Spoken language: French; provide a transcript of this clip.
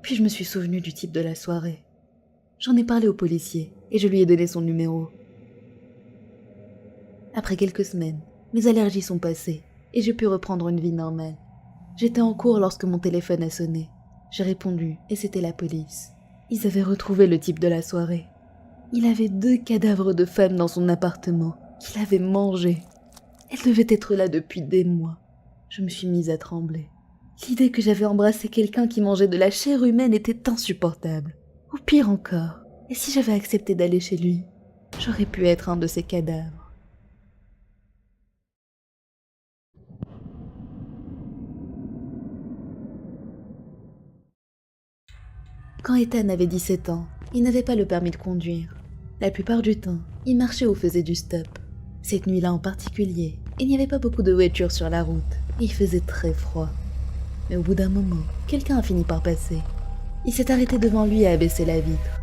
Puis je me suis souvenu du type de la soirée. J'en ai parlé au policier et je lui ai donné son numéro. Après quelques semaines, mes allergies sont passées et j'ai pu reprendre une vie normale. J'étais en cours lorsque mon téléphone a sonné. J'ai répondu et c'était la police. Ils avaient retrouvé le type de la soirée. Il avait 2 cadavres de femmes dans son appartement qu'il avait mangées. Elles devaient être là depuis des mois. Je me suis mise à trembler. L'idée que j'avais embrassé quelqu'un qui mangeait de la chair humaine était insupportable. Ou pire encore, et si j'avais accepté d'aller chez lui, j'aurais pu être un de ces cadavres. Quand Ethan avait 17 ans, il n'avait pas le permis de conduire. La plupart du temps, il marchait ou faisait du stop. Cette nuit-là en particulier, il n'y avait pas beaucoup de voitures sur la route et il faisait très froid. Mais au bout d'un moment, quelqu'un a fini par passer. Il s'est arrêté devant lui et a baissé la vitre.